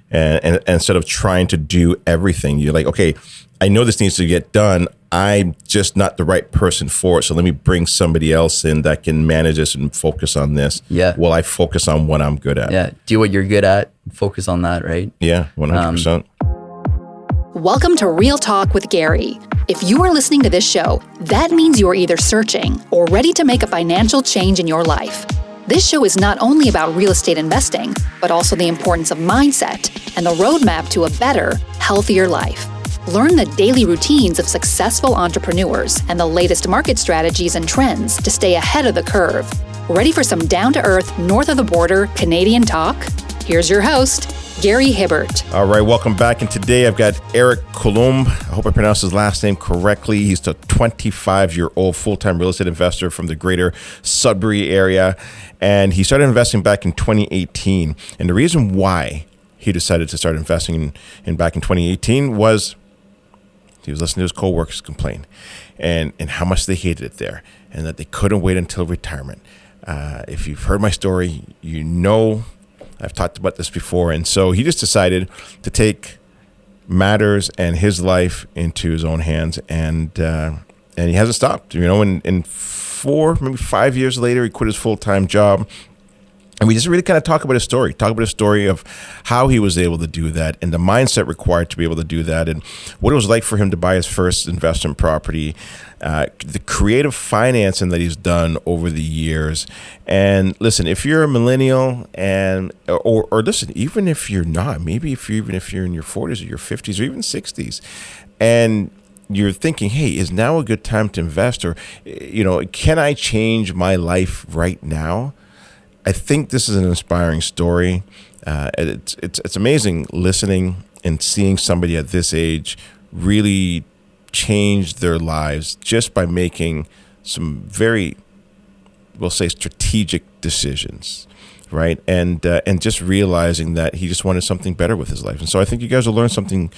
And instead of trying to do everything, you're like, okay, I know this needs to get done. I'm just not the right person for it. So let me bring somebody else in that can manage this and focus on this. Yeah. While I focus on what I'm good at. Yeah. Do what you're good at. Focus on that, right? Yeah, 100%. Welcome to Real Talk with Gary. If you are listening to this show, that means you are either searching or ready to make a financial change in your life. This show is not only about real estate investing, but also the importance of mindset and the roadmap to a better, healthier life. Learn the daily routines of successful entrepreneurs and the latest market strategies and trends to stay ahead of the curve. Ready for some down-to-earth, north of the border Canadian talk? Here's your host, Gary Hibbert. All right, welcome back. And today I've got Eric Coulomber. I hope I pronounced his last name correctly. He's a 25-year-old full-time real estate investor from the greater Sudbury area. And he started investing back in 2018. And the reason why he decided to start investing in back in 2018 was he was listening to his coworkers complain and how much they hated it there and that they couldn't wait until retirement. If you've heard my story, you know I've talked about this before. And so he just decided to take matters and his life into his own hands. And he hasn't stopped. You know, in 4, maybe 5 years later, he quit his full-time job. And we just really kind of talk about his story of how he was able to do that and the mindset required to be able to do that and what it was like for him to buy his first investment property, the creative financing that he's done over the years. And listen, if you're a millennial or listen, even if you're not, maybe even if you're in your 40s or your 50s or even 60s, and you're thinking, hey, is now a good time to invest? Or, you know, can I change my life right now? I think this is an inspiring story. It's amazing listening and seeing somebody at this age really change their lives just by making some very, we'll say, strategic decisions, right? And just realizing that he just wanted something better with his life. And so I think you guys will learn something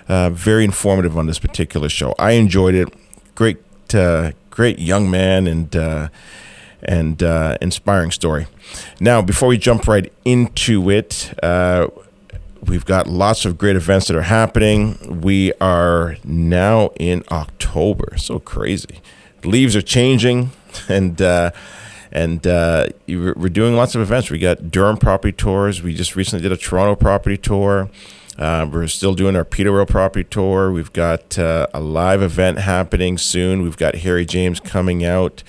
very informative on this particular show. I enjoyed it. Great young man and inspiring story. Now, before we jump right into it, we've got lots of great events that are happening. We are now in October. So crazy. Leaves are changing, and we're doing lots of events. We got Durham property tours. We just recently did a Toronto property tour. We're still doing our Peterborough property tour. We've got a live event happening soon. We've got Harry James coming out.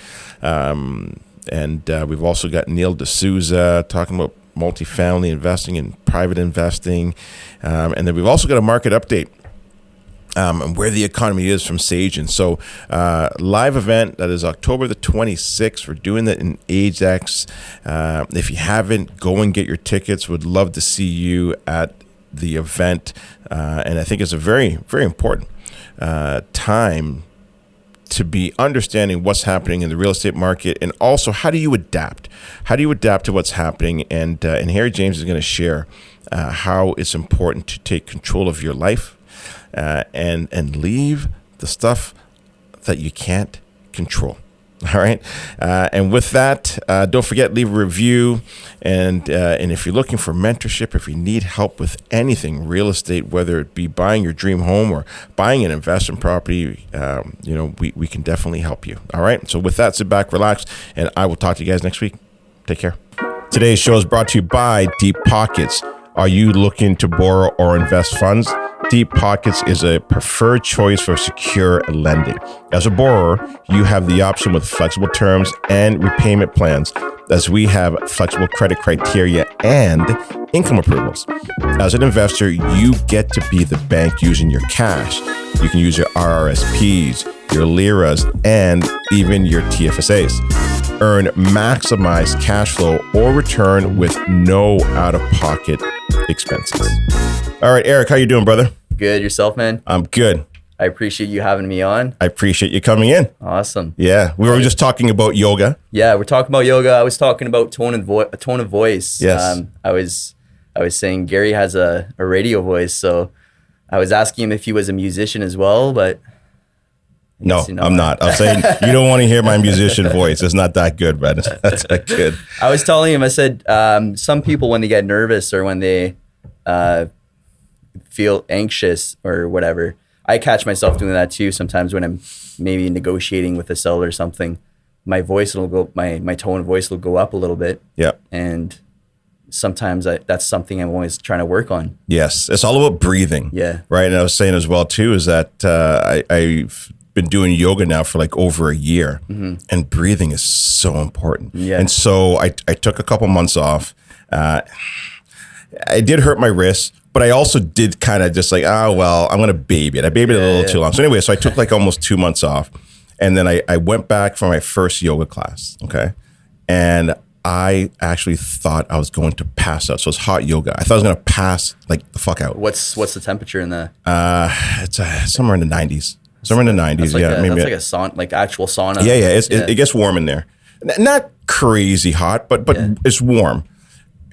And we've also got Neil D'Souza talking about multifamily investing and private investing. And then we've also got a market update and where the economy is from Sage. And so live event, that is October the 26th. We're doing that in Ajax. If you haven't, go and get your tickets. Would love to see you at the event. And I think it's a very, very important time to be understanding what's happening in the real estate market, and also how do you adapt? How do you adapt to what's happening? And Harry James is going to share how it's important to take control of your life and leave the stuff that you can't control. All right. And with that, don't forget, leave a review. And if you're looking for mentorship, if you need help with anything real estate, whether it be buying your dream home or buying an investment property, we can definitely help you. All right. So with that, sit back, relax, and I will talk to you guys next week. Take care. Today's show is brought to you by Deep Pockets. Are you looking to borrow or invest funds? Deep Pockets is a preferred choice for secure lending. As a borrower, you have the option with flexible terms and repayment plans, as we have flexible credit criteria and income approvals. As an investor, you get to be the bank using your cash. You can use your RRSPs, your LIRAs, and even your TFSAs. Earn maximized cash flow or return with no out-of-pocket expenses. All right, Eric, how you doing, brother? Good. Yourself, man? I'm good. I appreciate you having me on. I appreciate you coming in. Awesome. Yeah, we were just talking about yoga. Yeah, we're talking about yoga. I was talking about tone of voice. Yes. I was saying Gary has a radio voice, so I was asking him if he was a musician as well, but no, I'm not. I'm saying you don't want to hear my musician voice. It's not that good, man. It's not that good. I was telling him, I said, some people when they get nervous or when they feel anxious or whatever, I catch myself doing that too. Sometimes when I'm maybe negotiating with a seller or something, my voice will go, my tone of voice will go up a little bit. Yeah. And sometimes that's something I'm always trying to work on. Yes. It's all about breathing. Yeah. Right. And I was saying as well too, is that I've been doing yoga now for like over a year, and breathing is so important. Yeah. And so I took a couple months off. I did hurt my wrist, but I also did kind of just like, oh, well, I'm going to baby it. I babied it a little too long. So anyway, so I took like almost 2 months off, and then I went back for my first yoga class. Okay. And I actually thought I was going to pass out. So it's hot yoga. I thought I was going to pass like the fuck out. What's the temperature in the? It's somewhere in the 90s. Somewhere in the 90s. Like Maybe that's like a sauna, like actual sauna. Yeah. It gets warm in there. Not crazy hot, but it's warm.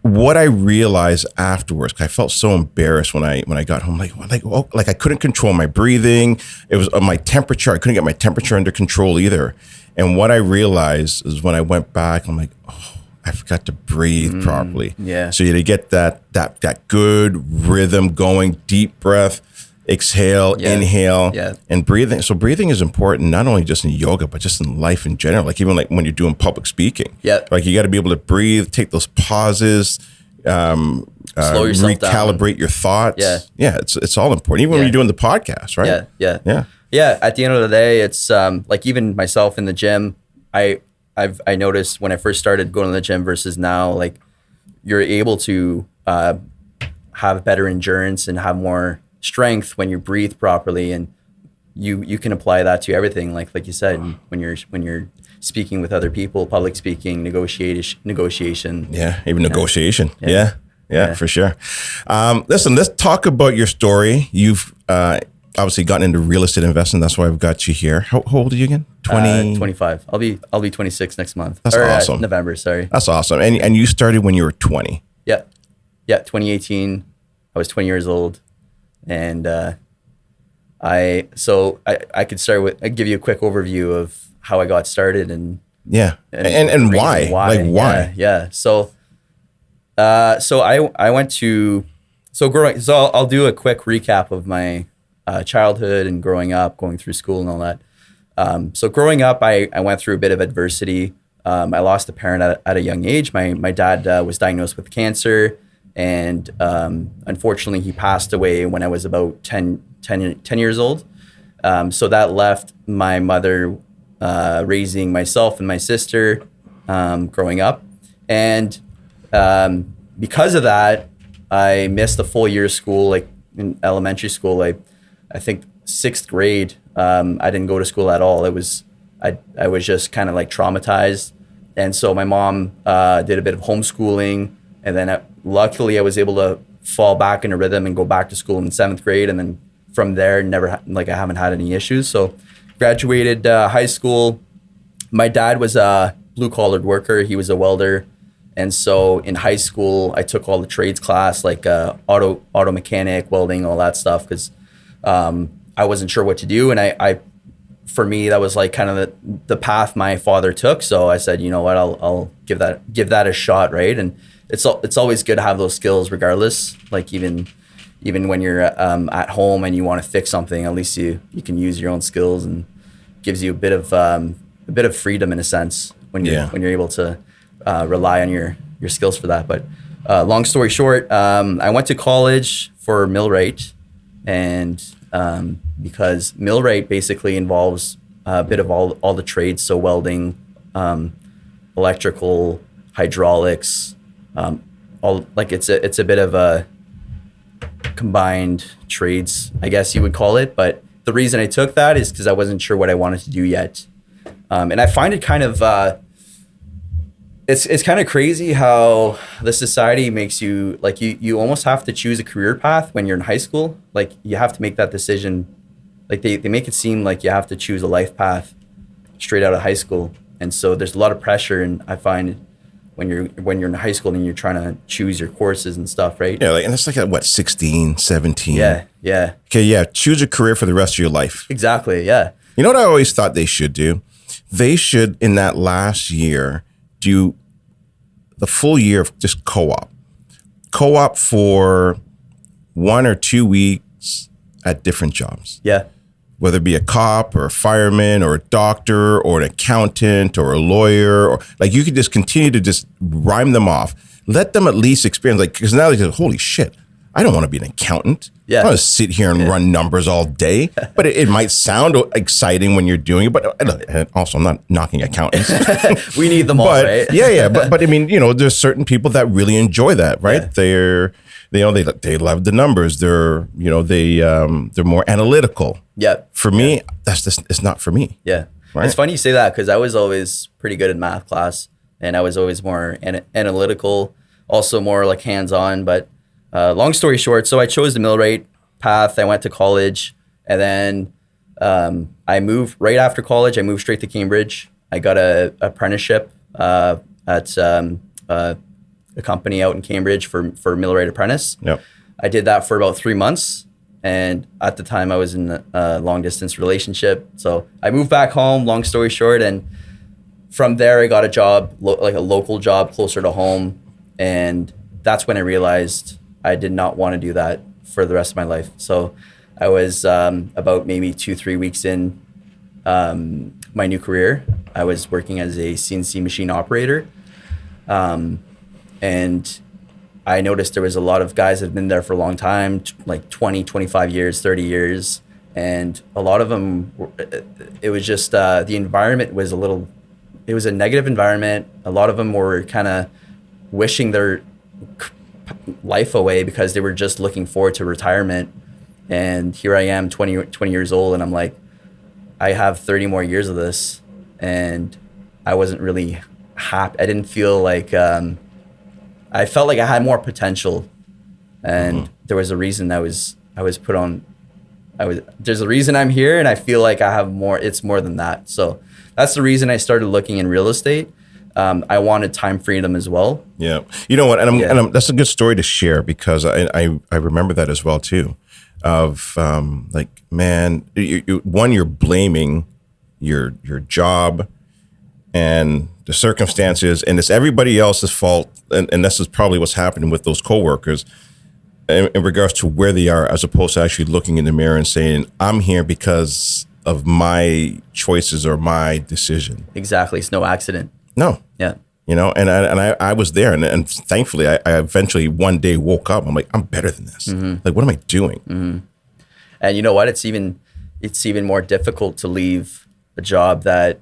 What I realized afterwards, 'cause I felt so embarrassed when I got home, like I couldn't control my breathing. It was my temperature. I couldn't get my temperature under control either. And what I realized is when I went back, I'm like, oh, I forgot to breathe properly. Yeah. So you had to get that good rhythm going, deep breath, exhale, inhale, and breathing. So breathing is important, not only just in yoga, but just in life in general. Like even like when you're doing public speaking, like you got to be able to breathe, take those pauses, slow yourself recalibrate down. your thoughts. It's all important. Even when you're doing the podcast, right? Yeah. At the end of the day, it's like even myself in the gym, I noticed when I first started going to the gym versus now, like you're able to have better endurance and have more strength when you breathe properly, and you can apply that to everything. Like you said, when you're speaking with other people, public speaking, negotiation. Yeah, even negotiation. Yeah, for sure. Listen, let's talk about your story. You've obviously gotten into real estate investing. That's why I've got you here. How old are you again? 25. I'll be 26 next month. That's awesome. November, sorry. That's awesome. And you started when you were 20. Yeah, 2018. I was 20 years old. And I could start with, I'd give you a quick overview of how I got started and why. Like why? Yeah. So I went to, I'll do a quick recap of my childhood and growing up, going through school and all that. So growing up, I went through a bit of adversity. I lost a parent at a young age. My dad was diagnosed with cancer. And unfortunately, he passed away when I was about 10 years old. So that left my mother raising myself and my sister growing up. And because of that, I missed a full year of school, like in elementary school. I think 6th grade, I didn't go to school at all. I was just kind of like traumatized. And so my mom did a bit of homeschooling. And then luckily I was able to fall back into rhythm and go back to school in 7th grade. And then from there, I haven't had any issues. So graduated high school. My dad was a blue collar worker. He was a welder. And so in high school, I took all the trades class, like auto mechanic, welding, all that stuff. Cause I wasn't sure what to do. And for me, that was like kind of the path my father took. So I said, you know what, I'll give that a shot. Right. And it's always good to have those skills regardless. Like even when you're at home and you want to fix something, at least you can use your own skills, and gives you a bit of freedom in a sense when you're able to rely on your skills for that. But long story short, I went to college for millwright, and because millwright basically involves a bit of all the trades, so welding, electrical, hydraulics. It's a bit of a combined trades, I guess you would call it. But the reason I took that is because I wasn't sure what I wanted to do yet. And I find it kind of, it's kind of crazy how the society makes you, like you almost have to choose a career path when you're in high school. Like you have to make that decision. Like they make it seem like you have to choose a life path straight out of high school. And so there's a lot of pressure, and I find when you're in high school and you're trying to choose your courses and stuff, right? Yeah, and it's like at what, 16, 17? Yeah. Okay, yeah, choose a career for the rest of your life. Exactly, yeah. You know what I always thought they should do? They should, in that last year, do the full year of just co-op for 1 or 2 weeks at different jobs. Yeah. Whether it be a cop or a fireman or a doctor or an accountant or a lawyer, or like you could just continue to just rhyme them off. Let them at least experience, like, because now they say, holy shit, I don't want to be an accountant. Yeah. I don't want to sit here and run numbers all day. But it might sound exciting when you're doing it. But and also, I'm not knocking accountants. We need them all, right? Yeah. But I mean, there's certain people that really enjoy that, right? Yeah. They love the numbers. They're more analytical. Yeah. For me, it's not for me. Yeah. Right? It's funny you say that because I was always pretty good in math class, and I was always more analytical, also more like hands-on. But long story short, so I chose the millwright path. I went to college, and then I moved right after college. I moved straight to Cambridge. I got a apprenticeship at a company out in Cambridge for millwright apprentice. Yep. I did that for about 3 months. And at the time I was in a long distance relationship. So I moved back home, long story short. And from there I got a job, like a local job closer to home. And that's when I realized I did not want to do that for the rest of my life. So I was about maybe 2-3 weeks in my new career. I was working as a CNC machine operator. And I noticed there was a lot of guys that have been there for a long time, like 20, 25 years, 30 years. And a lot of them, it was just, the environment was it was a negative environment. A lot of them were kind of wishing their life away because they were just looking forward to retirement. And here I am, 20 years old, and I'm like, I have 30 more years of this. And I wasn't really happy. I didn't feel like, I felt like I had more potential, and there was a reason I was put on. There's a reason I'm here, and I feel like I have more. It's more than that. So that's the reason I started looking in real estate. I wanted time freedom as well. Yeah, you know what? And that's a good story to share because I remember that as well too. Of like, man, you're blaming your job and the circumstances, and it's everybody else's fault. And this is probably what's happening with those coworkers in regards to where they are, as opposed to actually looking in the mirror and saying, I'm here because of my choices or my decision. Exactly. It's no accident. No. Yeah. And I was there. And thankfully, I eventually one day woke up. I'm like, I'm better than this. Mm-hmm. Like, what am I doing? Mm-hmm. And you know what? It's even more difficult to leave a job that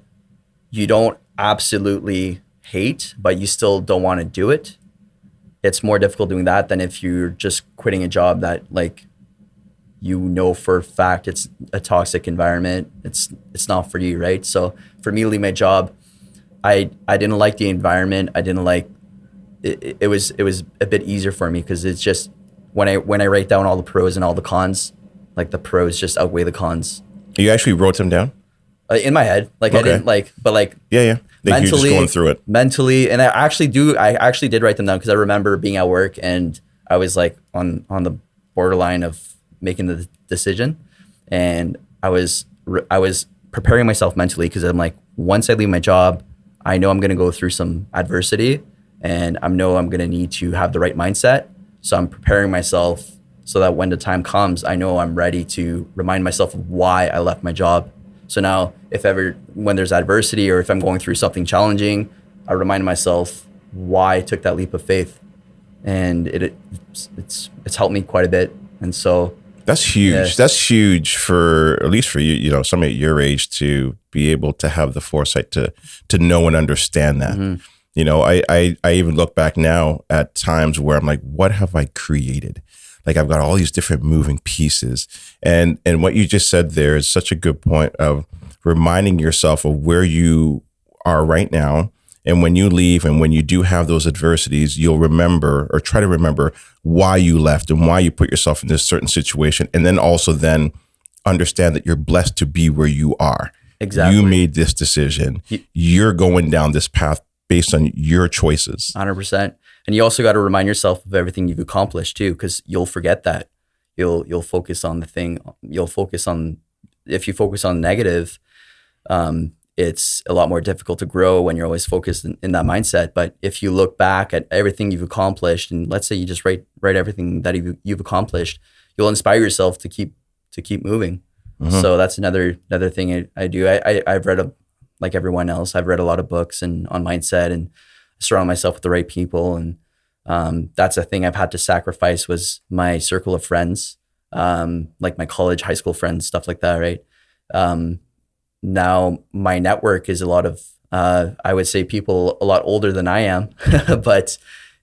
you don't absolutely hate, but you still don't want to do it. It's more difficult doing that than if you're just quitting a job that, like, for a fact it's a toxic environment. It's not for you, right? So for me to leave my job, I didn't like the environment. I didn't like it. It was a bit easier for me because it's just when I write down all the pros and all the cons, like the pros just outweigh the cons. You actually wrote them down? In my head, like, okay. I didn't like, but like, yeah. Mentally, you're just going through it. Mentally, and I actually did write them down because I remember being at work and I was like on the borderline of making the decision, and I was preparing myself mentally because I'm like, once I leave my job, I know I'm going to go through some adversity, and I know I'm going to need to have the right mindset. So I'm preparing myself so that when the time comes, I know I'm ready to remind myself of why I left my job. So now, when there's adversity or if I'm going through something challenging, I remind myself why I took that leap of faith, and it's helped me quite a bit. And so that's huge. Yeah. That's huge for, at least for you, somebody at your age to be able to have the foresight to know and understand that. Mm-hmm. I even look back now at times where I'm like, what have I created? Like, I've got all these different moving pieces. And what you just said there is such a good point of reminding yourself of where you are right now. And when you leave and when you do have those adversities, you'll remember or try to remember why you left and why you put yourself in this certain situation. And then also understand that you're blessed to be where you are. Exactly. You made this decision. You're going down this path based on your choices. 100%. And you also got to remind yourself of everything you've accomplished too, because you'll forget that. You'll focus on the thing. If you focus on negative, it's a lot more difficult to grow when you're always focused in that mindset. But if you look back at everything you've accomplished, and let's say you just write everything that you've accomplished, you'll inspire yourself to keep moving. Mm-hmm. So that's another thing I do. I've read like everyone else, I've read a lot of books and on mindset, and surround myself with the right people. And that's a thing I've had to sacrifice, was my circle of friends, like my college, high school friends, stuff like that. Right. Now my network is a lot of, I would say, people a lot older than I am, but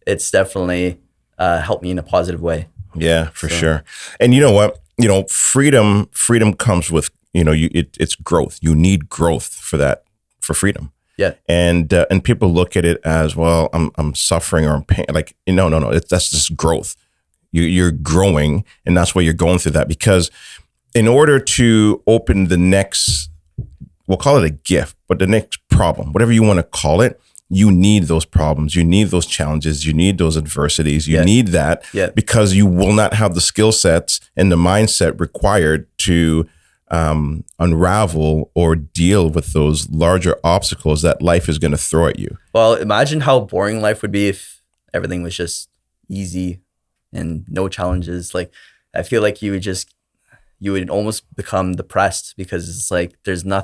it's definitely helped me in a positive way. Yeah, for sure. And you know what? Freedom comes with, it's growth. You need growth for freedom. Yeah. And people look at it as, well, I'm suffering or I'm pain. Like, no. That's just growth. You're growing, and that's why you're going through that. Because in order to open the next, we'll call it a gift, but the next problem, whatever you want to call it, you need those problems. You need those challenges. You need those adversities. You need that because you will not have the skill sets and the mindset required to unravel or deal with those larger obstacles that life is going to throw at you. Well, imagine how boring life would be if everything was just easy and no challenges. Like, I feel like you would almost become depressed, because it's like there's no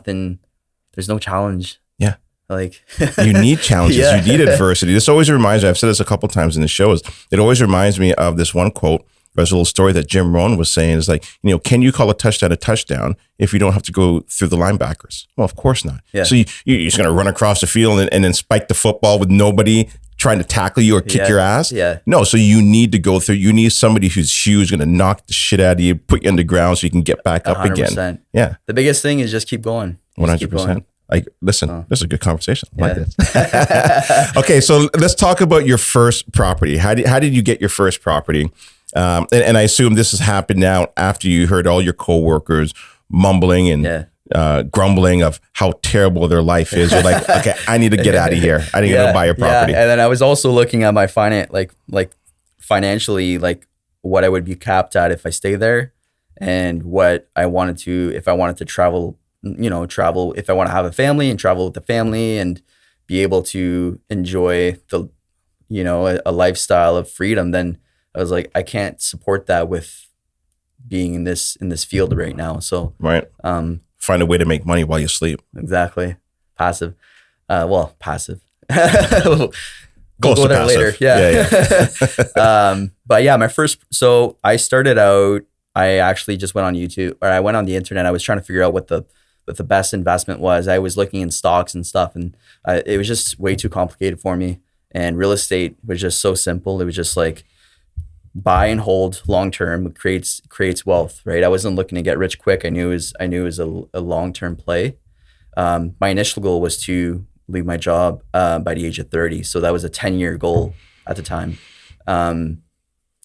challenge. Yeah. Like you need challenges. You need adversity. This always reminds me, I've said this a couple of times in the shows, it always reminds me of this one quote. There's a little story that Jim Rohn was saying, is like, can you call a touchdown if you don't have to go through the linebackers? Well, of course not. Yeah. So you're just going to run across the field and then spike the football with nobody trying to tackle you or kick your ass? Yeah. No, so you need to go through, you need somebody who's huge, going to knock the shit out of you, put you on the ground so you can get back up 100%. Again. Yeah. The biggest thing is just keep going. 100%. Like, listen, this is a good conversation. I like this. Okay, so let's talk about your first property. How did you get your first property? And I assume this has happened now after you heard all your coworkers mumbling and grumbling of how terrible their life is. You're like, okay, I need to get out of here. I need to go buy a property. Yeah. And then I was also looking at my financially, like what I would be capped at if I stay there, and what I wanted to, if I wanted to travel, if I want to have a family and travel with the family and be able to enjoy the, a lifestyle of freedom, then I was like, I can't support that with being in this field right now. So find a way to make money while you sleep. Exactly. Passive. Passive. We'll go there later. Yeah. But yeah, so I started out, I actually just went on YouTube, or I went on the internet. I was trying to figure out what the best investment was. I was looking in stocks and stuff, and it was just way too complicated for me. And real estate was just so simple. It was just like, buy and hold long term, creates wealth, right? I wasn't looking to get rich quick. I knew it was a long term play. My initial goal was to leave my job by the age of 30, so that was a 10-year goal at the time.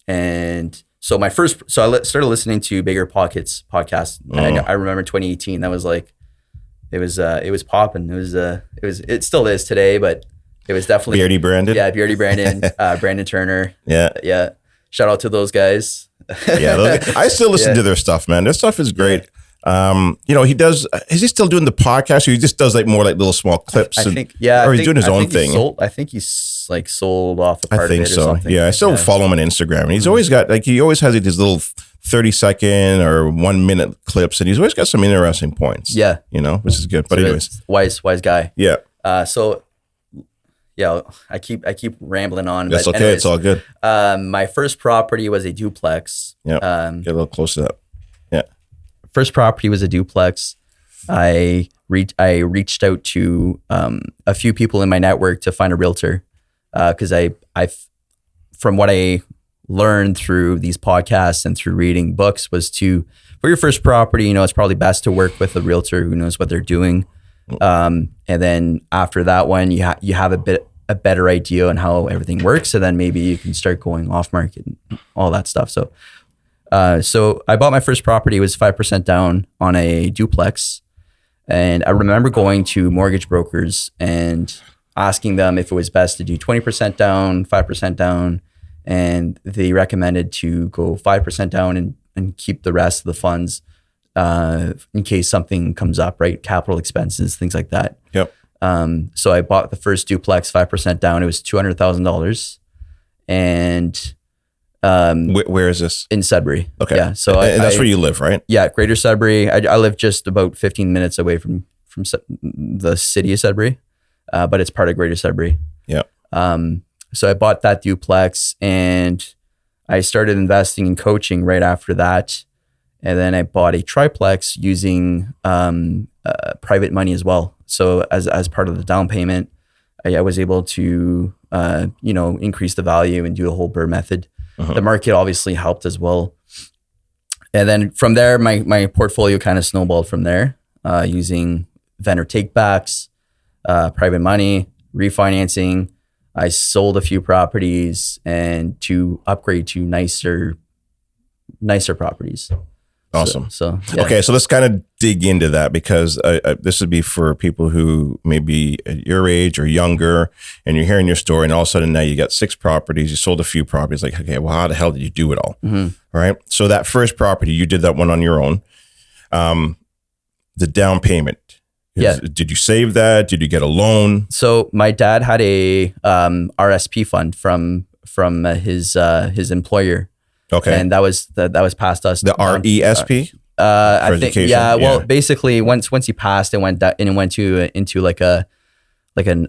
And so I started listening to Bigger Pockets podcast. And I remember 2018. That was like, it was popping. It still is today, but it was definitely BRRRR branded. Yeah, BRRRR branded. Brandon Turner. Yeah. Shout out to those guys. I still listen to their stuff, man. Their stuff is great. Is he still doing the podcast, or he just does like more like little small clips? I think he's doing his own thing. I think he's like sold off a part of it or something. Yeah, I still follow him on Instagram, and he's always got he always has like these little 30-second or 1 minute clips, and he's always got some interesting points. Yeah, which is good. But anyways, wise guy. Yeah. I keep rambling on. That's okay. Anyways, it's all good. My first property was a duplex. Yeah. Get a little close to that. Yeah. First property was a duplex. I reached out to a few people in my network to find a realtor, because from what I learned through these podcasts and through reading books, was for your first property, it's probably best to work with a realtor who knows what they're doing. And then after that one, you have a better idea on how everything works, and then maybe you can start going off market and all that stuff. So I bought my first property. It was 5% down on a duplex, and I remember going to mortgage brokers and asking them if it was best to do 20% down, 5% down, and they recommended to go 5% down and keep the rest of the funds in case something comes up, right? Capital expenses, things like that. Yep. So I bought the first duplex, 5% down. It was $200,000. And where is this? in Sudbury. Okay. Yeah. So and that's where you live, right? Yeah, Greater Sudbury. I live just about 15 minutes away from the city of Sudbury, but it's part of Greater Sudbury. Yeah. So I bought that duplex and I started investing in coaching right after that. And then I bought a triplex using private money as well. So as part of the down payment, I was able to increase the value and do the whole BRRRR method. Uh-huh. The market obviously helped as well. And then from there, my portfolio kind of snowballed from there, using vendor takebacks, private money, refinancing. I sold a few properties and to upgrade to nicer properties. Awesome. So yeah. Okay, so let's kind of dig into that, because this would be for people who may be at your age or younger, and you're hearing your story, and all of a sudden now you got 6 properties, you sold a few properties. Like, okay, well, how the hell did you do it all? Mm-hmm. All right. So that first property, you did that one on your own. The down payment. Did you save that? Did you get a loan? So my dad had a RSP fund from his employer. Okay. And that was passed us. The RESP? I think, education? yeah. Well, basically, once he passed, it went into like an.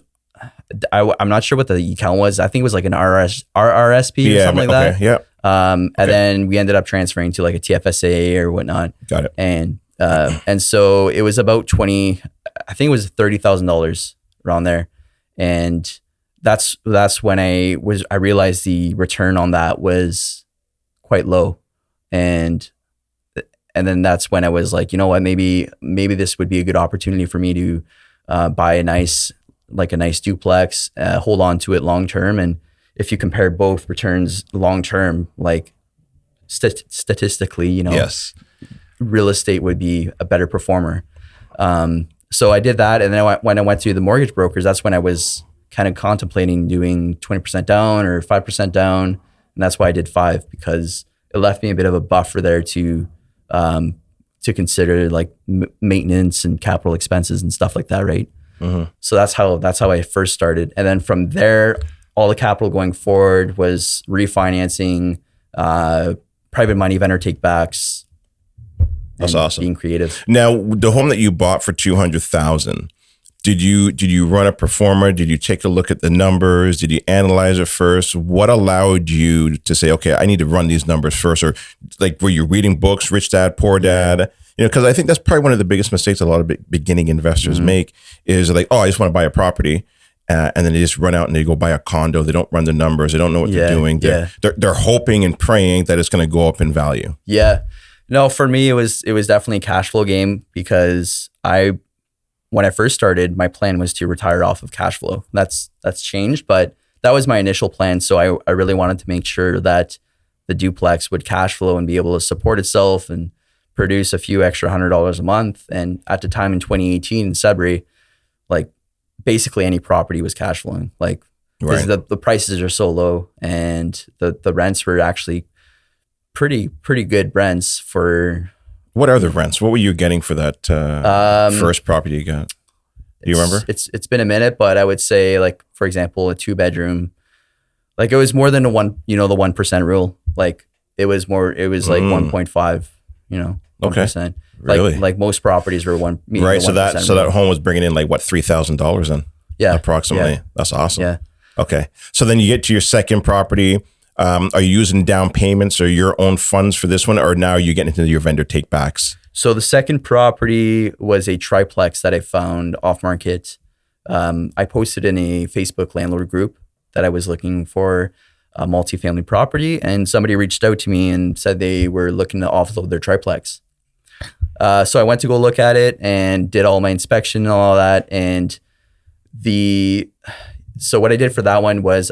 I'm not sure what the account was. I think it was like an RRSP or something like that. Yeah. And then we ended up transferring to like a TFSA or whatnot. Got it. And so it was about I think it was $30,000 around there, and that's when I realized the return on that was quite low, and then that's when I was like, you know what, maybe this would be a good opportunity for me to buy a nice duplex, hold on to it long term, and if you compare both returns long term, like statistically, yes, real estate would be a better performer. So I did that, and then when I went to the mortgage brokers, that's when I was kind of contemplating doing 20% down or 5% down, and that's why I did 5, because it left me a bit of a buffer there to consider like maintenance and capital expenses and stuff like that, right? Mm-hmm. So that's how I first started, and then from there, all the capital going forward was refinancing, private money, vendor takebacks. That's awesome. Being creative. Now, the home that you bought for $200,000, did you run a pro forma? Did you take a look at the numbers? Did you analyze it first? What allowed you to say, okay, I need to run these numbers first? Or like, were you reading books, Rich Dad, Poor Dad? Because I think that's probably one of the biggest mistakes a lot of beginning investors Mm-hmm. make is like, oh, I just want to buy a property. And then they just run out and they go buy a condo. They don't run the numbers. They don't know what they're doing. They're hoping and praying that it's going to go up in value. Yeah. No, for me, it was definitely a cash flow game, because when I first started, my plan was to retire off of cash flow. That's changed, but that was my initial plan. So I really wanted to make sure that the duplex would cash flow and be able to support itself and produce a few extra $100 a month. And at the time in 2018 in Sudbury, like basically any property was cash flowing, like because the prices are so low, and the rents were actually pretty good rents for. What are the rents? What were you getting for that first property you got? Do you remember? It's been a minute, but I would say, like, for example, a 2-bedroom, like it was more than the 1% rule. Like it was like 1.5, 1%. Okay. Really? Like most properties were one. Right. So that home was bringing in like what, $3,000 then? Yeah. Approximately. Yeah. That's awesome. Yeah. Okay. So then you get to your second property. Are you using down payments or your own funds for this one, or now you get into your vendor takebacks? So the second property was a triplex that I found off market. I posted in a Facebook landlord group that I was looking for a multifamily property, and somebody reached out to me and said they were looking to offload their triplex. So I went to go look at it and did all my inspection and all that. And so what I did for that one was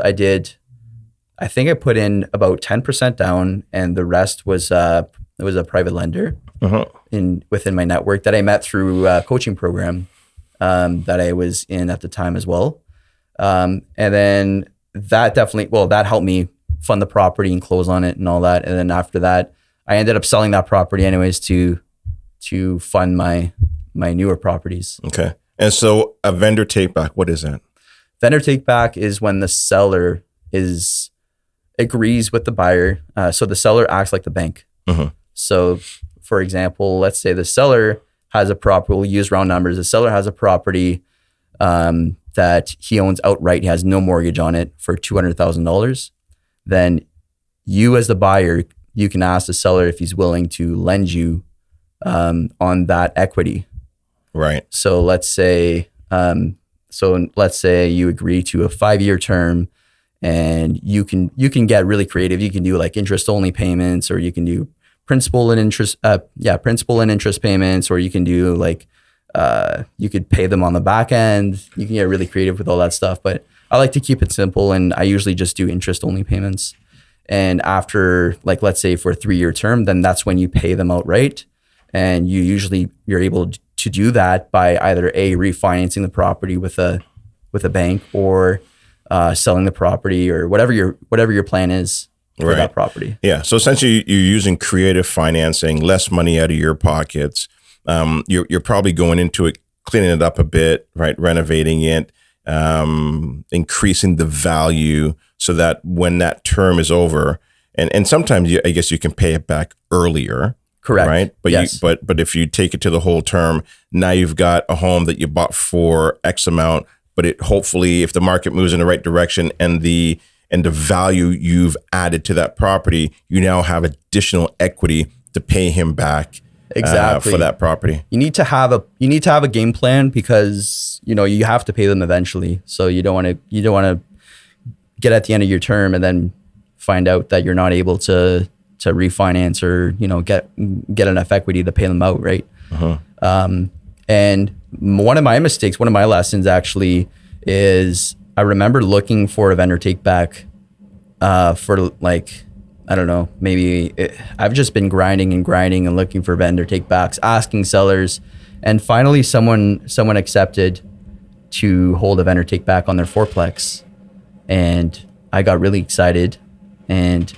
I think I put in about 10% down, and the rest was it was a private lender within my network that I met through a coaching program that I was in at the time as well. And then that that helped me fund the property and close on it and all that. And then after that, I ended up selling that property anyways to to fund my newer properties. Okay. And so a vendor take back, what is that? Vendor take back is when the seller agrees with the buyer. So the seller acts like the bank. Mm-hmm. So for example, let's say the seller has a property, we'll use round numbers. The seller has a property that he owns outright. He has no mortgage on it for $200,000. Then you as the buyer, you can ask the seller if he's willing to lend you on that equity. Right. So let's say you agree to a 5-year term, and you can get really creative. You can do like interest only payments, or you can do principal and interest payments, or you can do like you could pay them on the back end. You can get really creative with all that stuff, but I like to keep it simple, and I usually just do interest only payments. And after, like, let's say for a 3-year term, then that's when you pay them outright. And you're able to do that by either refinancing the property with a bank, or selling the property, or whatever your plan is for that property. Yeah. So essentially, you're using creative financing, less money out of your pockets. You're probably going into it, cleaning it up a bit, right? Renovating it, increasing the value so that when that term is over, and sometimes I guess you can pay it back earlier. Correct. Right. But yes. but if you take it to the whole term, now you've got a home that you bought for X amount, but it hopefully, if the market moves in the right direction and the value you've added to that property, you now have additional equity to pay him back. Exactly. For that property. You need to have a game plan, because you have to pay them eventually. So you don't want to get at the end of your term and then find out that you're not able to refinance, or get enough equity to pay them out, right? Uh-huh. And one of my lessons actually is, I remember looking for a vendor take back for like, I don't know, I've just been grinding and looking for vendor take backs, asking sellers, and finally someone accepted to hold a vendor take back on their fourplex, and I got really excited, and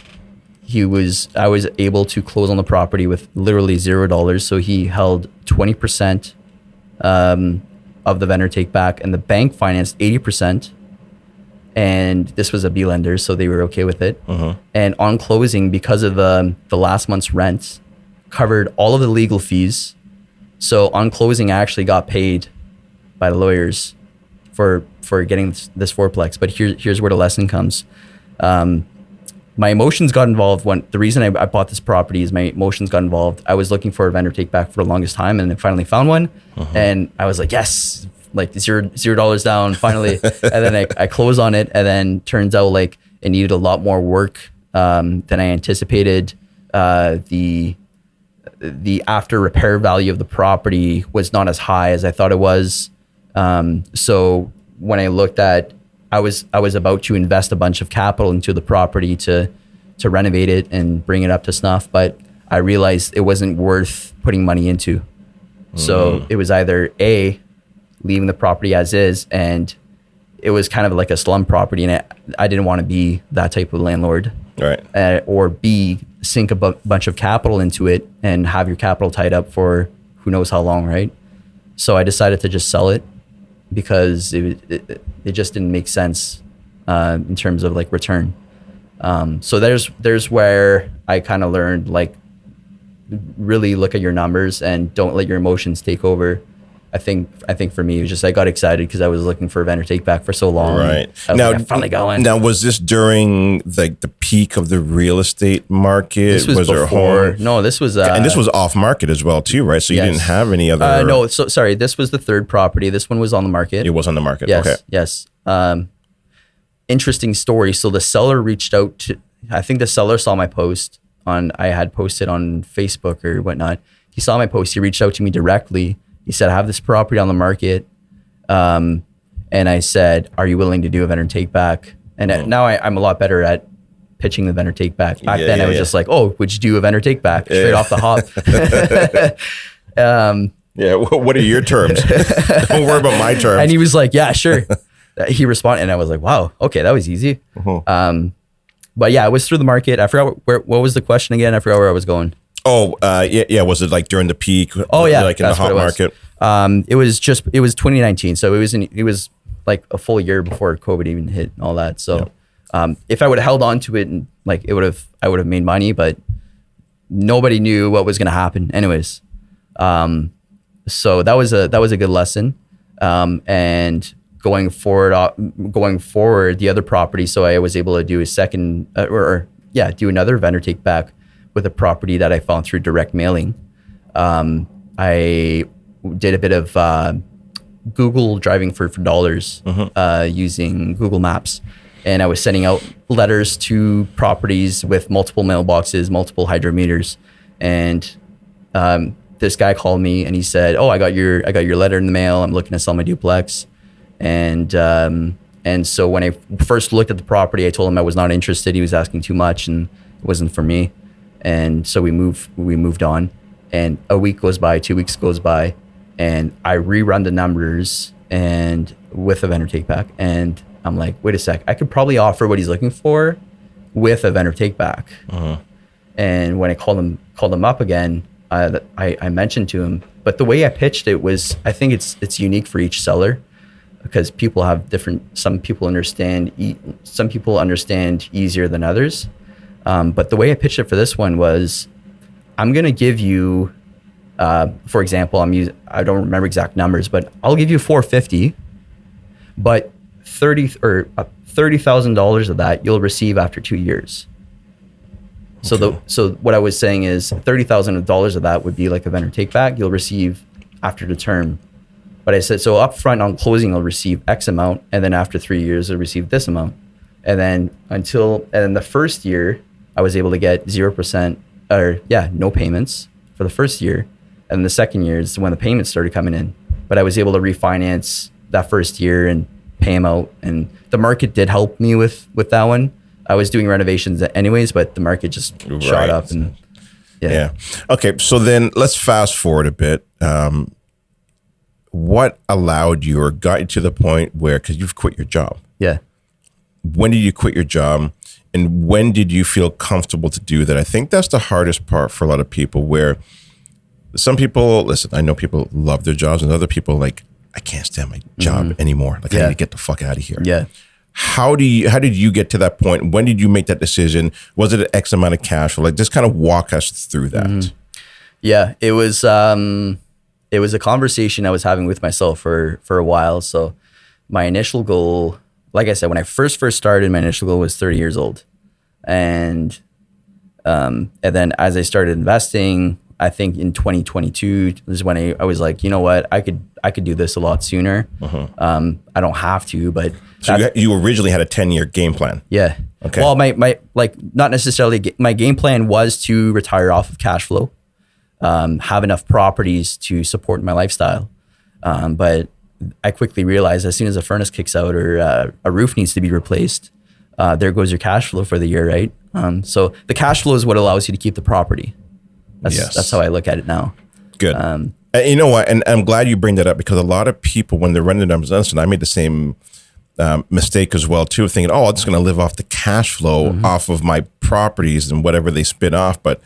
I was able to close on the property with literally $0. So he held 20% of the vendor take back, and the bank financed 80%. And this was a B lender, so they were okay with it. Uh-huh. And on closing, because of the last month's rent, covered all of the legal fees. So on closing, I actually got paid by the lawyers for getting this fourplex. But here's where the lesson comes. My emotions got involved. The reason I bought this property is my emotions got involved. I was looking for a vendor take back for the longest time, and I finally found one. Uh-huh. And I was like, yes, like $0 down finally. And then I closed on it, and then turns out like it needed a lot more work than I anticipated. The after repair value of the property was not as high as I thought it was. So when I looked at, I was about to invest a bunch of capital into the property to renovate it and bring it up to snuff, but I realized it wasn't worth putting money into. So it was either leaving the property as is, and it was kind of like a slum property, and I didn't want to be that type of landlord. Right. Or B, sink a bunch of capital into it and have your capital tied up for who knows how long, right? So I decided to just sell it, because it just didn't make sense in terms of like return. So there's where I kind of learned, like, really look at your numbers and don't let your emotions take over. I think for me, it was just I got excited because I was looking for a vendor take back for so long. Right. Now, I finally got one. Now, was this during like the peak of the real estate market? This was before. No, this was and this was off market as well too, right? So you didn't have any other. No, so sorry. This was the third property. This one was on the market. It was on the market. Yes. Okay. Yes. Interesting story. So the seller reached out to. I think the seller saw my post I had posted on Facebook or whatnot. He saw my post. He reached out to me directly. He said, I have this property on the market. And I said, are you willing to do a vendor take back? And now I'm a lot better at pitching the vendor take back. Back then I was just like, oh, would you do a vendor take back? Straight off the hop. What are your terms? Don't worry about my terms. And he was like, yeah, sure. He responded, and I was like, wow, okay, that was easy. Uh-huh. But yeah, I was through the market. I forgot what was the question again. I forgot where I was going. Oh, yeah. Was it like during the peak? Oh yeah, like in the hot market. It was 2019, so it was like a full year before COVID even hit and all that. So, if I would have held on to it and like I would have made money, but nobody knew what was going to happen, anyways. So that was a good lesson. And going forward, the other property. So I was able to do a second, do another vendor take back with a property that I found through direct mailing. I did a bit of Google driving for dollars using Google Maps. And I was sending out letters to properties with multiple mailboxes, multiple hydrometers. And this guy called me and he said, "Oh, I got your letter in the mail. I'm looking to sell my duplex." And so when I first looked at the property, I told him I was not interested. He was asking too much and it wasn't for me. And so we moved on. And a week goes by, 2 weeks goes by, and I rerun the numbers and with a vendor take back. And I'm like, wait a sec, I could probably offer what he's looking for with a vendor take back. And when I called him up again, I mentioned to him, but the way I pitched it was, I think it's unique for each seller because people have different. Some people understand easier than others. But the way I pitched it for this one was, I'm gonna give you, for example, I don't remember exact numbers, but I'll give you $450, but $30,000 of that you'll receive after 2 years. So what I was saying is $30,000 of that would be like a vendor take back you'll receive after the term. But I said, so up front on closing, I'll receive X amount. And then after 3 years, I'll receive this amount. And then the first year, I was able to get 0% no payments for the first year. And the second year is when the payments started coming in. But I was able to refinance that first year and pay them out. And the market did help me with that one. I was doing renovations anyways, but the market just shot up. And yeah. Okay, so then let's fast forward a bit. What allowed you or got you to the point where, because you've quit your job. Yeah. When did you quit your job? And when did you feel comfortable to do that? I think that's the hardest part for a lot of people, where some people, listen, I know people love their jobs, and other people like, I can't stand my job anymore. Like, I need to get the fuck out of here. Yeah. How did you get to that point? When did you make that decision? Was it an X amount of cash? Like, just kind of walk us through that. Yeah, it was a conversation I was having with myself for a while. So my initial goal, like I said, when I first started, my initial goal was 30 years old. And then as I started investing, I think in 2022 is when I was like, you know what, I could do this a lot sooner. I don't have to, but so you originally had a 10-year game plan. Yeah. Okay. Well, my like, not necessarily, my game plan was to retire off of cash flow, have enough properties to support my lifestyle. But I quickly realized as soon as a furnace kicks out or a roof needs to be replaced, there goes your cash flow for the year, right? So the cash flow is what allows you to keep the property. That's how I look at it now. Good. You know what? And I'm glad you bring that up, because a lot of people, when they're running the numbers, and I made the same mistake as well too, thinking, oh, I'm just going to live off the cash flow off of my properties and whatever they spin off. But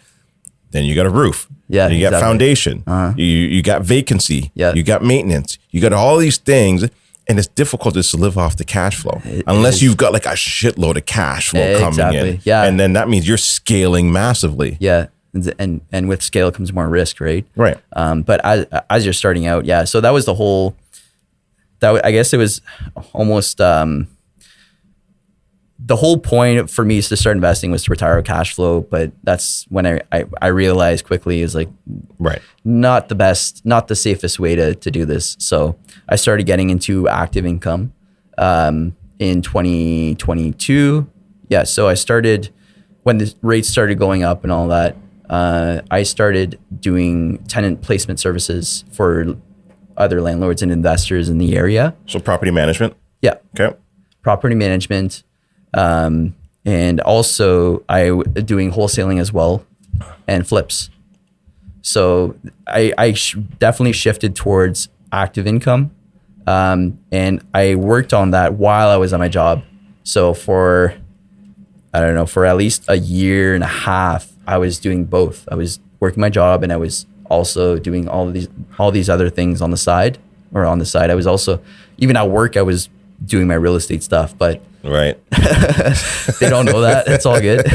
then you got a roof. Yeah, you got foundation. You got vacancy. Yeah. You got maintenance. You got all these things. And it's difficult just to live off the cash flow unless you've got like a shitload of cash flow coming in. Yeah. And then that means you're scaling massively. Yeah. And with scale comes more risk, right? Right. But as you're starting out, yeah. So that was the whole, I guess it was almost, the whole point for me to start investing was to retire cash flow. But that's when I realized quickly is like, right, not the safest way to do this. So I started getting into active income in 2022. Yeah. So I started, when the rates started going up and all that, I started doing tenant placement services for other landlords and investors in the area. So property management? Yeah. Okay. Property management. And also doing wholesaling as well and flips. So I definitely shifted towards active income. And I worked on that while I was at my job. So for at least a year and a half, I was doing both. I was working my job, and I was also doing all these other things on the side. I was also, even at work, I was doing my real estate stuff, but right. they don't know that. It's all good.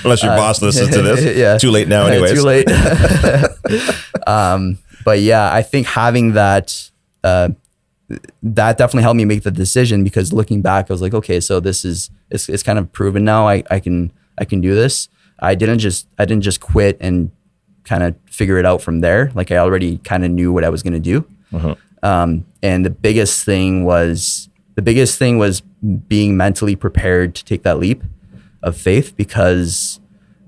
Unless your boss listens to this. Yeah. Too late now anyways. Too late. But yeah, I think having that, that definitely helped me make the decision, because looking back, I was like, okay, so it's kind of proven now. I can do this. I didn't just quit and kind of figure it out from there. Like, I already kind of knew what I was going to do. And the biggest thing was being mentally prepared to take that leap of faith, because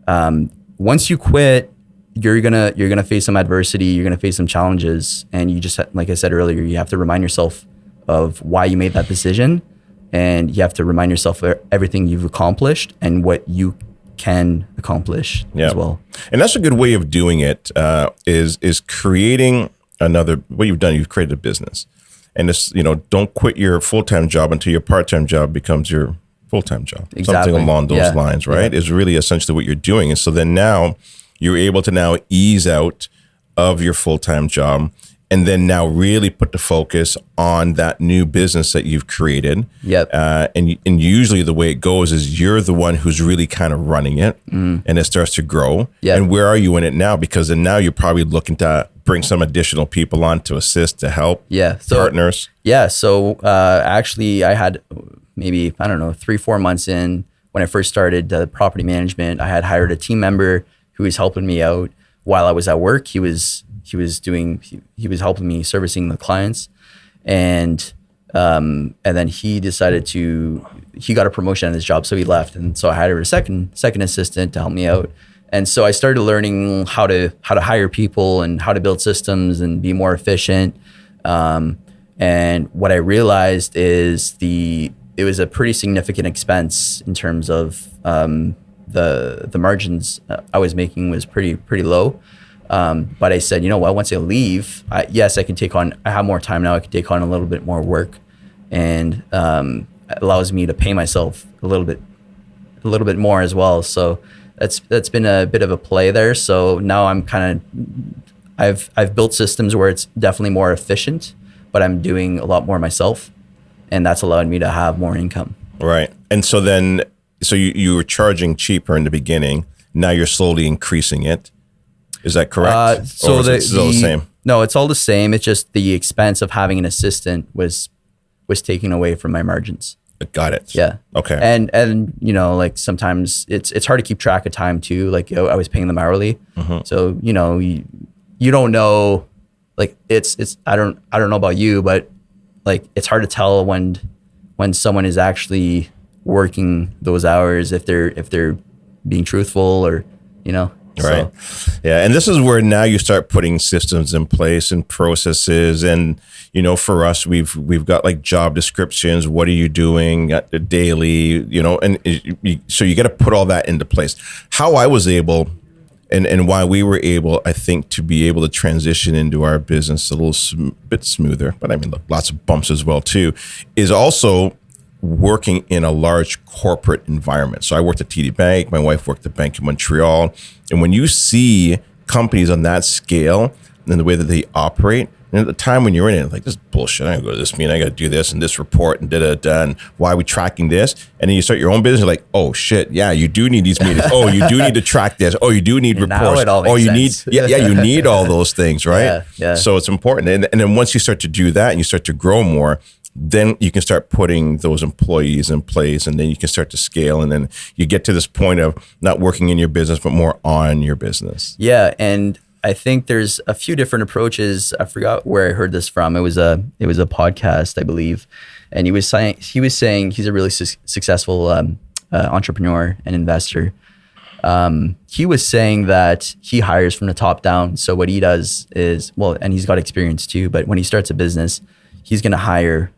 once you quit, you're gonna face some adversity, you're gonna face some challenges, and you just, like I said earlier, you have to remind yourself of why you made that decision, and you have to remind yourself of everything you've accomplished and what you can accomplish as well. And that's a good way of doing it, is creating what you've done. You've created a business, and it's, don't quit your full-time job until your part-time job becomes your full-time job. Exactly. Something along those lines, right? Is really essentially what you're doing. And so then now you're able to now ease out of your full-time job, and then now really put the focus on that new business that you've created. Yep. And usually the way it goes is you're the one who's really kind of running it, and it starts to grow. Yep. And where are you in it now? Because then now you're probably looking to bring some additional people on to assist, to help. Partners. Yeah. So actually, I had maybe, 3-4 months in, when I first started property management, I had hired a team member who was helping me out while I was at work. He was helping me servicing the clients, and then he got a promotion on his job, so he left, and so I hired a second assistant to help me out. And so I started learning how to hire people and how to build systems and be more efficient. And what I realized is it was a pretty significant expense in terms of the margins I was making was pretty low. But I said, you know what, once I leave, I have more time now. I can take on a little bit more work, and it allows me to pay myself a little bit more as well. So that's been a bit of a play there. So now I've built systems where it's definitely more efficient, but I'm doing a lot more myself, and that's allowed me to have more income. Right. And so then, you were charging cheaper in the beginning. Now you're slowly increasing it. Is that correct? So is it still the same? No, it's all the same. It's just the expense of having an assistant was taken away from my margins. Got it. Yeah. Okay. And like sometimes it's hard to keep track of time too. Like I was paying them hourly, so you don't know. Like it's I don't know about you, but like it's hard to tell when someone is actually working those hours, if they're being truthful or Right. So. Yeah. And this is where now you start putting systems in place and processes. And, for us, we've got like job descriptions. What are you doing at the daily, so you got to put all that into place. How I was able and why we were able, I think, to be able to transition into our business a little bit smoother, but I mean, look, lots of bumps as well, too, is also working in a large corporate environment. So I worked at TD Bank. My wife worked at Bank of Montreal. And when you see companies on that scale and the way that they operate, and at the time when you're in it, like, this is bullshit. I gotta go to this meeting. I gotta do this and this report and da-da-da. And why are we tracking this? And then you start your own business. You're like, oh shit, yeah, you do need these meetings. Oh, you do need to track this. Oh, you do need reports. Now it all makes sense. You need all those things, right? Yeah. So it's important. And then once you start to do that and you start to grow more, then you can start putting those employees in place, and then you can start to scale. And then you get to this point of not working in your business, but more on your business. Yeah. And I think there's a few different approaches. I forgot where I heard this from. It was a podcast, I believe. And he was saying he's a really successful entrepreneur and investor. He was saying that he hires from the top down. So what he does is, and he's got experience too, but when he starts a business, he's going to hire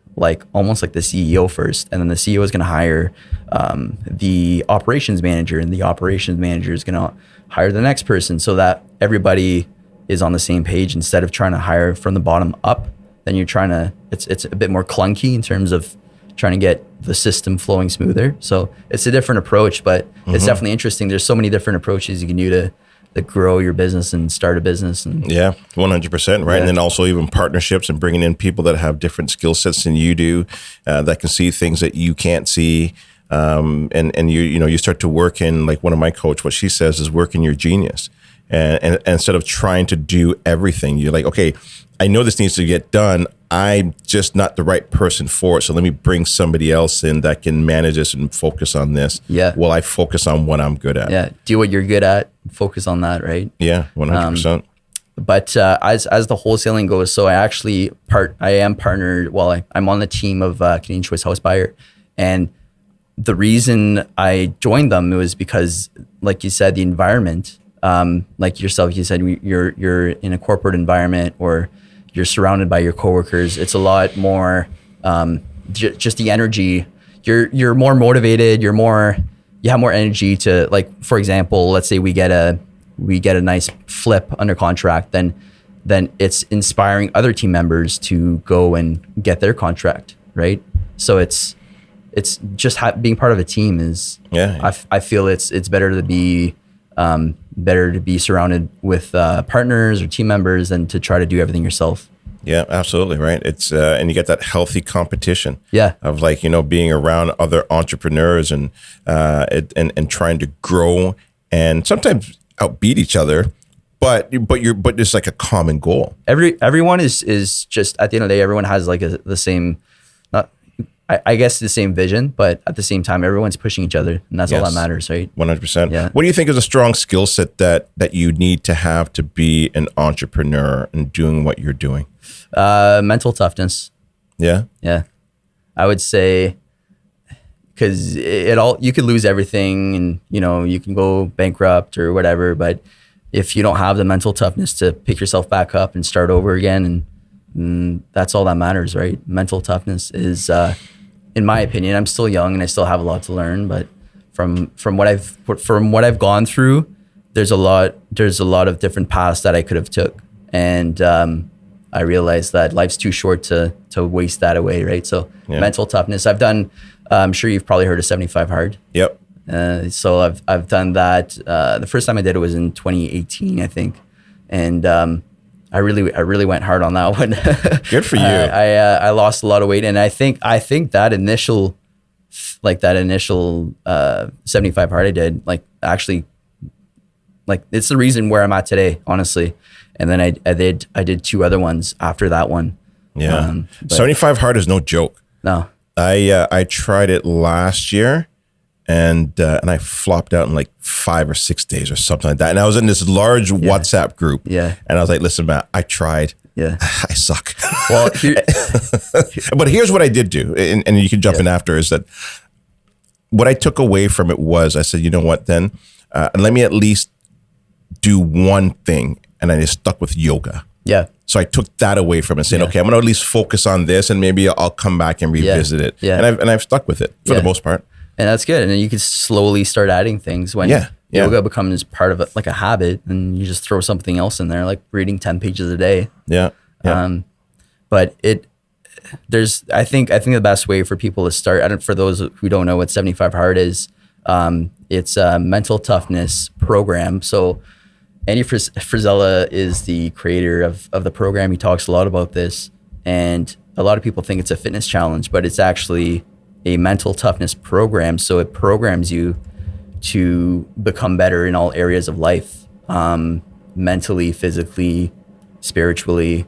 almost like the CEO first, and then the CEO is going to hire the operations manager, and the operations manager is going to hire the next person, so that everybody is on the same page. Instead of trying to hire from the bottom up, then you're trying to, it's a bit more clunky in terms of trying to get the system flowing smoother. So it's a different approach, but it's definitely interesting. There's so many different approaches you can do grow your business and start a business. And yeah, 100%. Right. Yeah. And then also even partnerships and bringing in people that have different skill sets than you do, that can see things that you can't see. And you start to work in, like one of my coach, what she says is work in your genius. And instead of trying to do everything, you're like, okay, I know this needs to get done. I'm just not the right person for it. So let me bring somebody else in that can manage this and focus on this. Yeah. While I focus on what I'm good at. Yeah. Do what you're good at. Focus on that, right? Yeah, 100%. But as the wholesaling goes, so I am partnered. Well, I'm on the team of Canadian Choice House Buyer, and the reason I joined them was because, like you said, the environment. Like yourself, you said you're in a corporate environment or you're surrounded by your coworkers. It's a lot more just the energy. You're more motivated. You have more energy to, like, for example, let's say we get a nice flip under contract, then it's inspiring other team members to go and get their contract, right? So it's just being part of a team is, I feel it's better to be surrounded with partners or team members than to try to do everything yourself. Yeah, absolutely. Right. It's, and you get that healthy competition of, like, being around other entrepreneurs and trying to grow and sometimes outbeat each other, but there's like a common goal. Everyone is just, at the end of the day, everyone has like the same, I guess the same vision, but at the same time, everyone's pushing each other, and that's all that matters, right? 100%. Yeah. What do you think is a strong skill set that you need to have to be an entrepreneur and doing what you're doing? Mental toughness. Yeah. Yeah. I would say, because you could lose everything, and you can go bankrupt or whatever, but if you don't have the mental toughness to pick yourself back up and start over again, and that's all that matters, right? Mental toughness is, in my opinion, I'm still young and I still have a lot to learn, but from what I've gone through, there's a lot of different paths that I could have took, and I realized that life's too short to waste that away, right? So mental toughness. I've done. I'm sure you've probably heard of 75 Hard. Yep. So I've done that. The first time I did it was in 2018, I think, and I really went hard on that one. Good for you. I lost a lot of weight, and I think that initial 75 Hard I did, actually, it's the reason where I'm at today, honestly. And then I did 2 other ones after that one. Yeah. 75 Hard is no joke. No. I tried it last year, and I flopped out in like 5 or 6 days or something like that. And I was in this large WhatsApp group. Yeah. And I was like, listen, Matt, I tried. Yeah. I suck. Well, but here's what I did do, and you can jump in after, is that what I took away from it was, I said, you know what, then let me at least do one thing. And I just stuck with yoga. Yeah. So I took that away from it, saying, okay, I'm going to at least focus on this, and maybe I'll come back and revisit it. Yeah. And I've stuck with it for the most part. And that's good. And then you can slowly start adding things when yoga becomes part of a habit, and you just throw something else in there, like reading 10 pages a day. Yeah. But I think the best way for people to start, for those who don't know what 75 Hard is, it's a mental toughness program. So Andy Frisella is the creator of the program. He talks a lot about this, and a lot of people think it's a fitness challenge, but it's actually a mental toughness program. So it programs you to become better in all areas of life, mentally, physically, spiritually.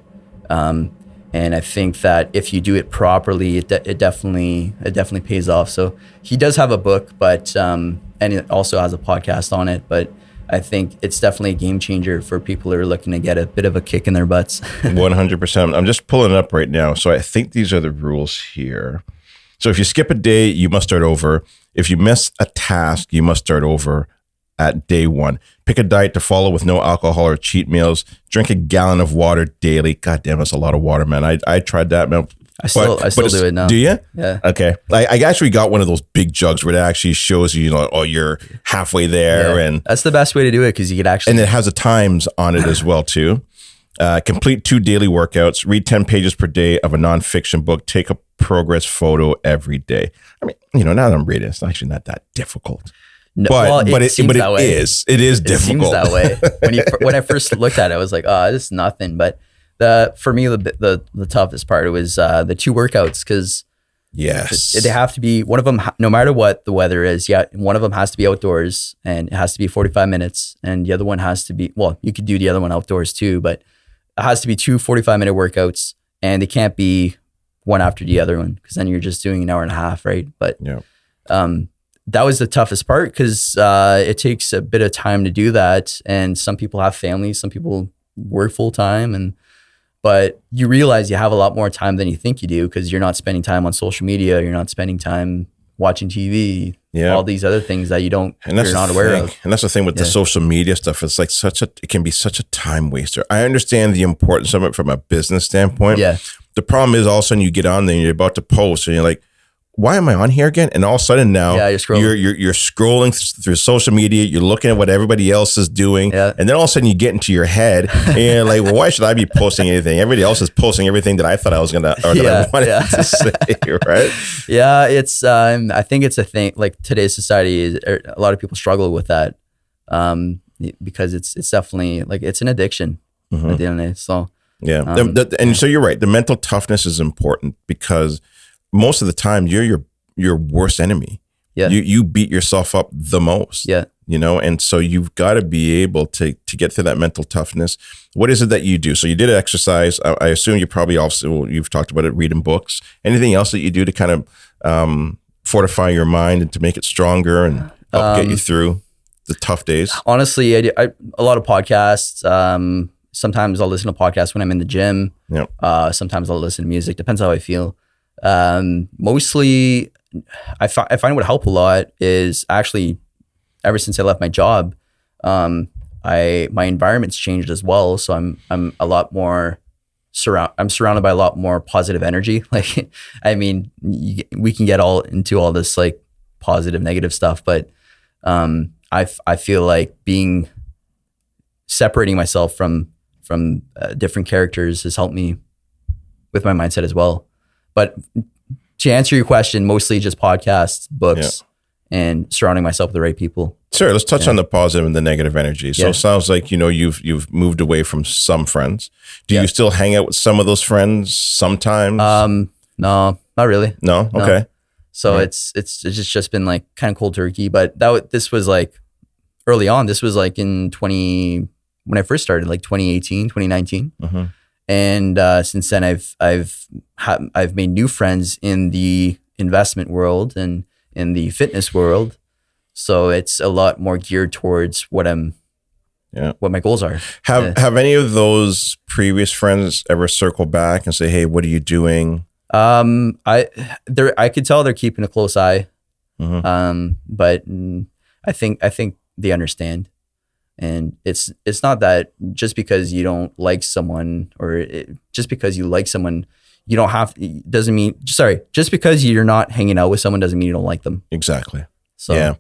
And I think that if you do it properly, it definitely pays off. So he does have a book, but and it also has a podcast on it, but I think it's definitely a game changer for people who are looking to get a bit of a kick in their butts. 100%. I'm just pulling it up right now. So I think these are the rules here. So if you skip a day, you must start over. If you miss a task, you must start over at day 1. Pick a diet to follow with no alcohol or cheat meals. Drink a gallon of water daily. God damn, that's a lot of water, man. I tried that, man. I still do it now. Do you? Yeah. Okay. I actually got one of those big jugs where it actually shows you, you're halfway there. Yeah. And that's the best way to do it, because you could actually... And it has the times on it as well, too. Complete 2 daily workouts. Read 10 pages per day of a nonfiction book. Take a progress photo every day. I mean, now that I'm reading, it's actually not that difficult. No, but well, it seems that way. it is It difficult. seems that way. When I first looked at it, I was like, oh, this is nothing. But for me, the toughest part was the 2 workouts, because Yes, they have to be, one of them, no matter what the weather is. Yeah, one of them has to be outdoors, and it has to be 45 minutes, and the other one has to be, well, you could do the other one outdoors too, but it has to be 2 45-minute workouts, and they can't be one after the other one, because then you're just doing an hour and a half, right? But yeah. that was the toughest part, because it takes a bit of time to do that, and some people have families, some people work full time, but you realize you have a lot more time than you think you do, because you're not spending time on social media, you're not spending time watching TV, all these other things that you're not aware of. And that's the thing with the social media stuff. It's like it can be such a time waster. I understand the importance of it from a business standpoint. Yeah. The problem is all of a sudden you get on there and you're about to post and you're like, why am I on here again? And all of a sudden now you're scrolling. You're scrolling through social media. You're looking at what everybody else is doing. Yeah. And then all of a sudden you get into your head and you're like, well, why should I be posting anything? Everybody else is posting everything that I thought I was going to, or that I wanted to say, right? Yeah. It's, I think it's a thing, like today's society, a lot of people struggle with that, because it's definitely like, it's an addiction at the end of the day. So, yeah. So you're right. The mental toughness is important, because most of the time you're your worst enemy. Yeah. You beat yourself up the most. Yeah. And so you've got to be able to get through that mental toughness. What is it that you do? So you did exercise. I assume you probably also, you've talked about it, reading books. Anything else that you do to kind of fortify your mind and to make it stronger and help get you through the tough days? Honestly, I a lot of podcasts. Sometimes I'll listen to podcasts when I'm in the gym. Yep. Sometimes I'll listen to music. Depends how I feel. Mostly, I find what help a lot is actually, ever since I left my job, my environment's changed as well. So I'm a lot more I'm surrounded by a lot more positive energy. Like, I mean, we can get into all this like positive, negative stuff, but I feel like separating myself from different characters has helped me with my mindset as well. But to answer your question, mostly just podcasts, books, and surrounding myself with the right people. Sure. Let's touch on the positive and the negative energy. So it sounds like, you've moved away from some friends. Do you still hang out with some of those friends sometimes? No, not really. No? Okay. So it's just been like kind of cold turkey, but this was like early on. This was like when I first started, like 2018, 2019. Mm-hmm. And since then, I've made new friends in the investment world and in the fitness world. So it's a lot more geared towards what my goals are. Have any of those previous friends ever circled back and say, "Hey, what are you doing?" I could tell they're keeping a close eye. Mm-hmm. But I think they understand. And it's not that just because you don't like someone just because you like someone, you don't have, doesn't mean, just because you're not hanging out with someone doesn't mean you don't like them. Exactly. So, yeah.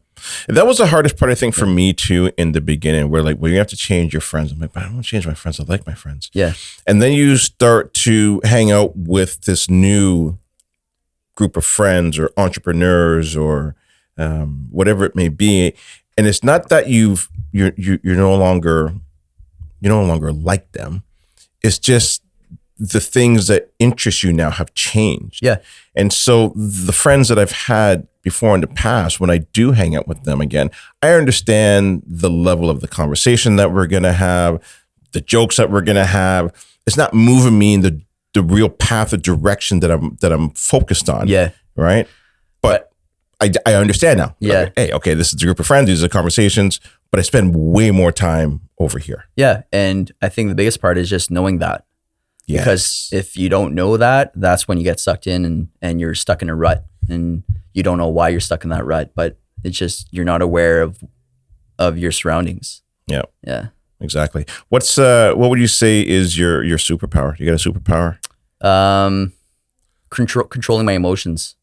That was the hardest part, I think, for me too, in the beginning, where like, well, you have to change your friends. I'm like, but I don't want to change my friends. I like my friends. Yeah. And then you start to hang out with this new group of friends or entrepreneurs or whatever it may be. And it's not that you're no longer like them. It's just the things that interest you now have changed. Yeah. And so the friends that I've had before in the past, when I do hang out with them again, I understand the level of the conversation that we're going to have, the jokes that we're going to have. It's not moving me in the real path or direction that I'm focused on. Yeah. Right. But I understand now. Yeah. Like, hey, okay, this is a group of friends. These are conversations, but I spend way more time over here. Yeah. And I think the biggest part is just knowing that. Yes. Because if you don't know that, that's when you get sucked in and you're stuck in a rut and you don't know why you're stuck in that rut, but it's just, you're not aware of your surroundings. Yeah. Yeah. Exactly. What would you say is your superpower? You got a superpower? Controlling my emotions.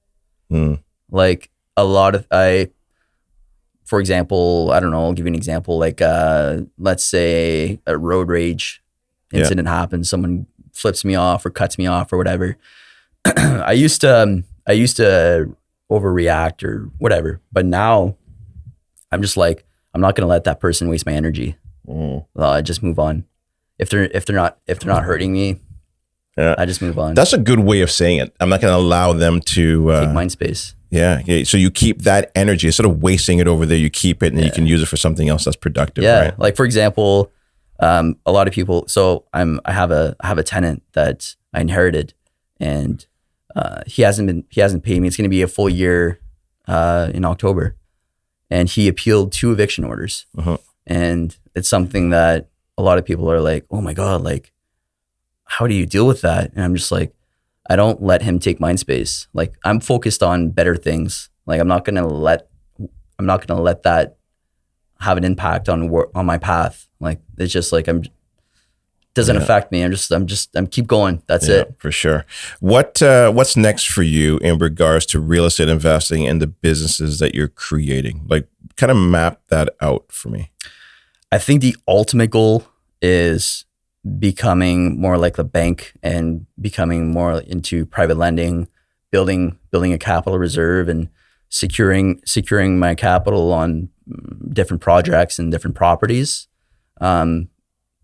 Like a lot of, for example, I don't know, I'll give you an example. Like, let's say a road rage incident happens. Someone flips me off or cuts me off or whatever. I used to overreact or whatever, but now I'm just like, I'm not going to let that person waste my energy. I just move on. If they're not hurting me, I just move on. That's a good way of saying it. I'm not going to allow them to take mind space. Yeah. So you keep that energy instead of wasting it over there. You keep it, and you can use it for something else that's productive. Yeah. Right? Like for example, a lot of people. So I have a tenant that I inherited, and he hasn't paid me. It's going to be a full year in October, and he appealed 2 eviction orders. And it's something that a lot of people are like, oh my God, like, how do you deal with that? And I'm just like, I don't let him take mind space. Like, I'm focused on better things. Like, I'm not gonna let that have an impact on my path. Like, it's just like doesn't affect me. I'm keep going. That's it. For sure. What's next for you in regards to real estate investing and the businesses that you're creating? Like, kind of map that out for me. I think the ultimate goal is becoming more like the bank and becoming more into private lending, building a capital reserve and securing my capital on different projects and different properties.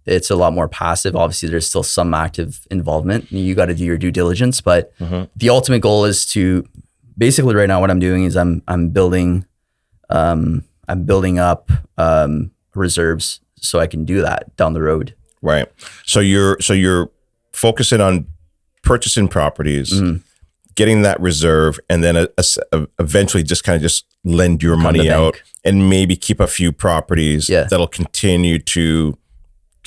It's a lot more passive. Obviously, there's still some active involvement. You got to do your due diligence, but the ultimate goal is to basically right now what I'm doing is I'm building up reserves so I can do that down the road. Right. So you're focusing on purchasing properties, getting that reserve, and then eventually just kind of just lend your money out and maybe keep a few properties that'll continue to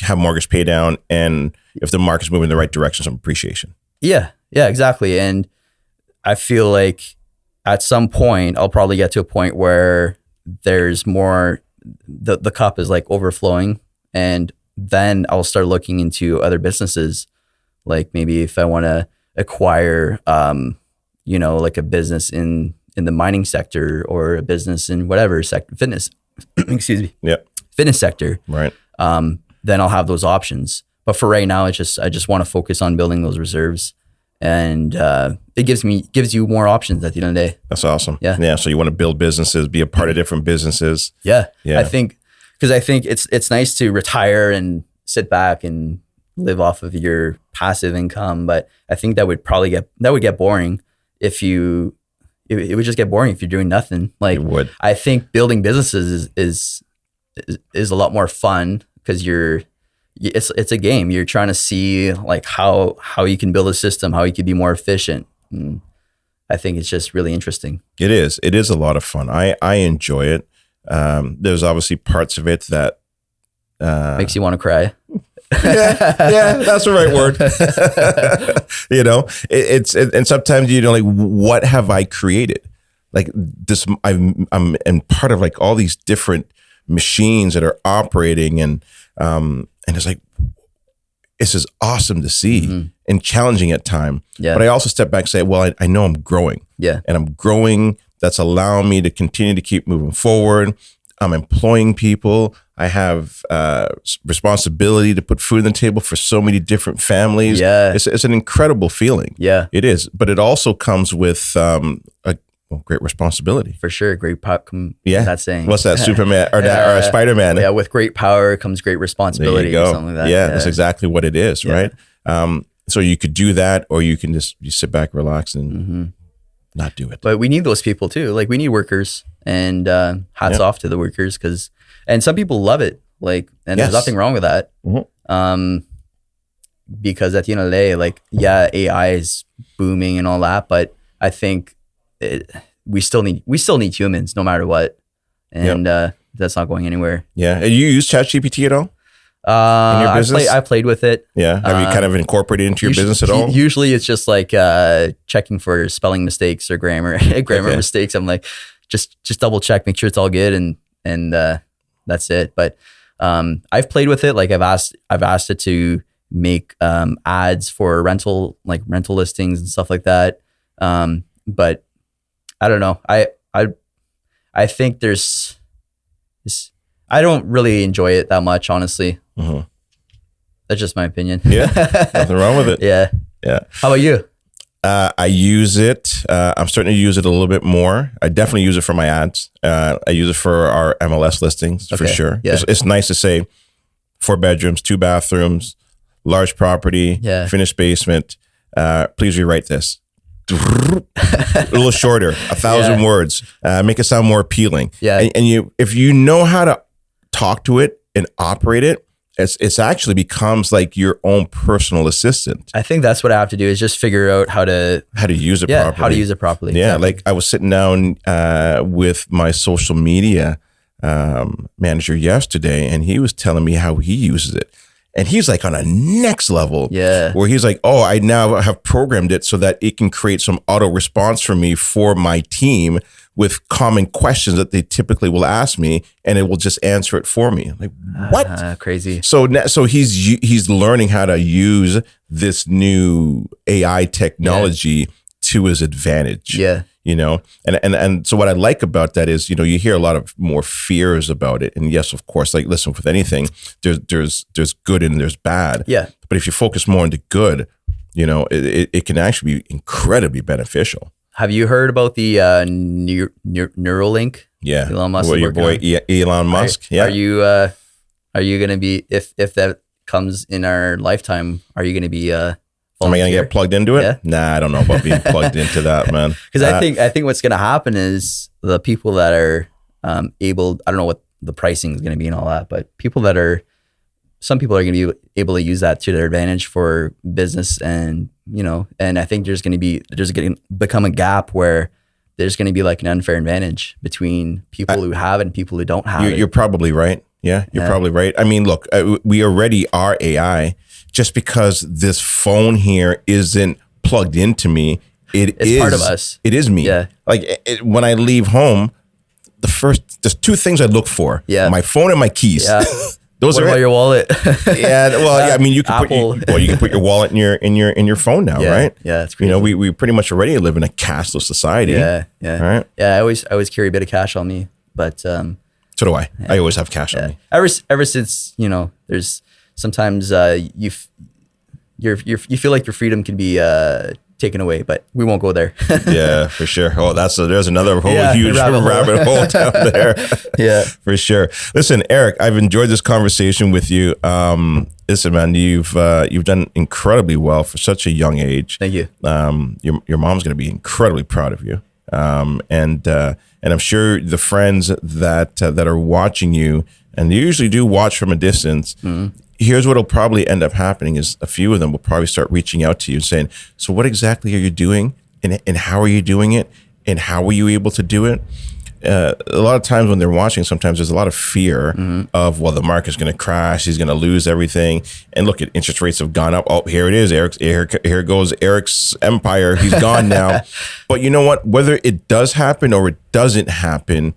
have mortgage pay down, and if the market's moving in the right direction, some appreciation. Yeah, exactly. And I feel like at some point I'll probably get to a point where there's more, the cup is like overflowing, and then I'll start looking into other businesses. Like maybe if I want to acquire, like a business in the mining sector or a business in whatever sector, fitness, excuse me. Yeah. Fitness sector. Right. Then I'll have those options. But for right now, I just want to focus on building those reserves, and it gives you more options at the end of the day. That's awesome. Yeah. So you want to build businesses, be a part of different businesses. Yeah. I think it's nice to retire and sit back and live off of your passive income, but I think that would get boring if you. It would just get boring if you're doing nothing. Like, it would. I think building businesses is a lot more fun because it's a game. You're trying to see like how you can build a system, how you can be more efficient. And I think it's just really interesting. It is a lot of fun. I enjoy it. There's obviously parts of it that makes you want to cry. yeah, that's the right word. And sometimes like, what have I created? Like this, I'm part of like all these different machines that are operating, and it's like, this is awesome to see and challenging at time. Yeah. But I also step back and say, well, I know I'm growing. Yeah. And I'm growing. That's allowing me to continue to keep moving forward. I'm employing people. I have responsibility to put food on the table for so many different families. Yeah. It's an incredible feeling. Yeah. It is. But it also comes with great responsibility. For sure. Great power. That saying. What's that? Superman or Spider-Man? Yeah. With great power comes great responsibility. There you go. Or something like that. Yeah, that's exactly what it is, right? So you could do that, or you can just sit back, relax, and not do it. But we need those people too. Like, we need workers, and hats off to the workers, and some people love it. Like, and there's nothing wrong with that. Because at the end of the day, like, AI is booming and all that, but I think we still need humans no matter what, and that's not going anywhere. Yeah, and you use ChatGPT at all? In your business? I played with it. Yeah. Have you kind of incorporated into your business at all? Usually it's just like checking for spelling mistakes or grammar mistakes. I'm like, just double check, make sure it's all good, and that's it. But I've played with it. Like, I've asked it to make ads for rental listings and stuff like that. But I don't know. I think there's this. I don't really enjoy it that much, honestly. That's just my opinion. Yeah, nothing wrong with it. Yeah. Yeah. How about you? I use it. I'm starting to use it a little bit more. I definitely use it for my ads. I use it for our MLS listings for sure. Yeah. It's nice to say 4 bedrooms, 2 bathrooms, large property, finished basement. Please rewrite this. A little shorter, 1,000 words. Make it sound more appealing. Yeah. And if you know how to talk to it and operate it, it's actually becomes like your own personal assistant. I think that's what I have to do is just figure out how to use it properly. How to use it properly. Yeah. Exactly. Like I was sitting down with my social media manager yesterday, and he was telling me how he uses it. And he's like on a next level where he's like, oh, I now have programmed it so that it can create some auto response for me for my team with common questions that they typically will ask me, and it will just answer it for me. Like, what? Crazy. So he's learning how to use this new AI technology to his advantage. Yeah. You know, and so what I like about that is, you know, you hear a lot of more fears about it. And yes, of course, like, listen, with anything, there's good and there's bad. Yeah. But if you focus more on the good, you know, it can actually be incredibly beneficial. Have you heard about the Neuralink? Yeah. Elon Musk. Well, your boy Elon Musk. Are you going to be, if that comes in our lifetime, are you going to be am I going to get plugged into it? Yeah. Nah, I don't know about being plugged into that, man. Because I think what's going to happen is the people that are able, I don't know what the pricing is going to be and all that, but some people are going to be able to use that to their advantage for business, and you know, and I think there's going to become a gap where there's going to be like an unfair advantage between people who have it and people who don't have it. You're probably right. Yeah, you're probably right. I mean, look, we already are AI. Just because this phone here isn't plugged into me, it's part of us. It is me. Yeah. Like when I leave home, there's 2 things I look for. Yeah. My phone and my keys. Yeah. Those what are about your wallet? Yeah. Well, yeah. I mean, you can you can put your wallet in your phone now, right? Yeah. It's crazy. You know, we pretty much already live in a cashless society. Yeah. Yeah. Right. Yeah. I always carry a bit of cash on me, but so do I. Yeah. I always have cash on me. Ever since, you know, there's sometimes you feel like your freedom can be taken away, but we won't go there. Yeah, for sure. Oh, there's another whole huge rabbit hole down there. Yeah, for sure. Listen, Eric, I've enjoyed this conversation with you. Listen, man, you've done incredibly well for such a young age. Thank you. Your mom's going to be incredibly proud of you. And I'm sure the friends that are watching you, and they usually do watch from a distance. Mm-hmm. Here's what'll probably end up happening is a few of them will probably start reaching out to you and saying, so what exactly are you doing, and how are you doing it, and how were you able to do it? A lot of times when they're watching, sometimes there's a lot of fear of, well, the market's going to crash, he's going to lose everything. And look, at interest rates have gone up. Oh, here it is. Here goes Eric's empire. He's gone now. But you know what? Whether it does happen or it doesn't happen,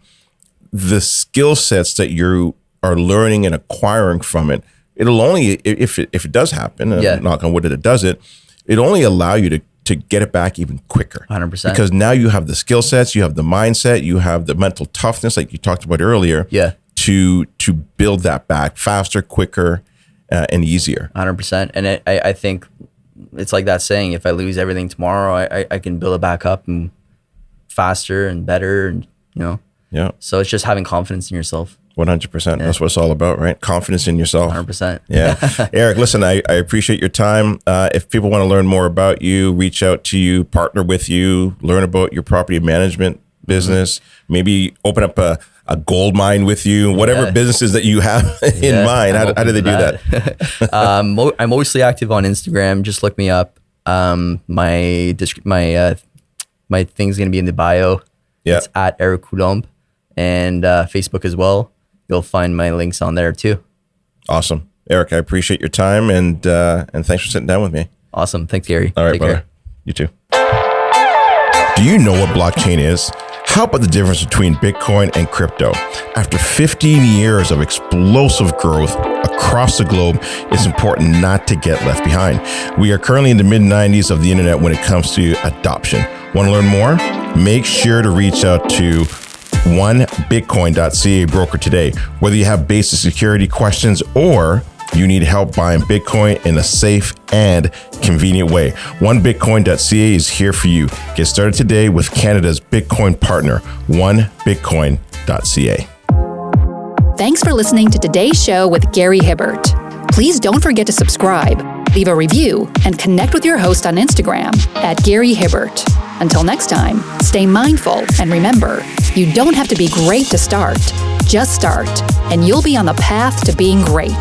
the skill sets that you are learning and acquiring from it, it'll only, if it does happen, and knock on wood that it doesn't, it'll only allow you to get it back even quicker. 100%. Because now you have the skill sets, you have the mindset, you have the mental toughness, like you talked about earlier, to build that back faster, quicker, and easier. 100%. And I think it's like that saying, if I lose everything tomorrow, I can build it back up and faster and better, and you know. Yeah. So it's just having confidence in yourself. 100%. Yeah. That's what it's all about, right? Confidence in yourself. 100%. Yeah. Eric, listen, I appreciate your time. If people want to learn more about you, reach out to you, partner with you, learn about your property management business, maybe open up a gold mine with you, whatever businesses that you have in mind. How do they do that? I'm mostly active on Instagram. Just look me up. My thing's going to be in the bio. Yeah. It's at Eric Coulomber, and Facebook as well. You'll find my links on there too. Awesome. Eric, I appreciate your time, and thanks for sitting down with me. Awesome. Thanks, Gary. All right, brother. Care. You too. Do you know what blockchain is? How about the difference between Bitcoin and crypto? After 15 years of explosive growth across the globe, it's important not to get left behind. We are currently in the mid-90s of the internet when it comes to adoption. Want to learn more? Make sure to reach out to onebitcoin.ca broker today. Whether you have basic security questions or you need help buying Bitcoin in a safe and convenient way. OneBitcoin.ca is here for you. Get started today with Canada's Bitcoin partner, OneBitcoin.ca. Thanks for listening to today's show with Gary Hibbert. Please don't forget to subscribe, leave a review, and connect with your host on Instagram at Gary Hibbert. Until next time, stay mindful and remember, you don't have to be great to start. Just start, and you'll be on the path to being great.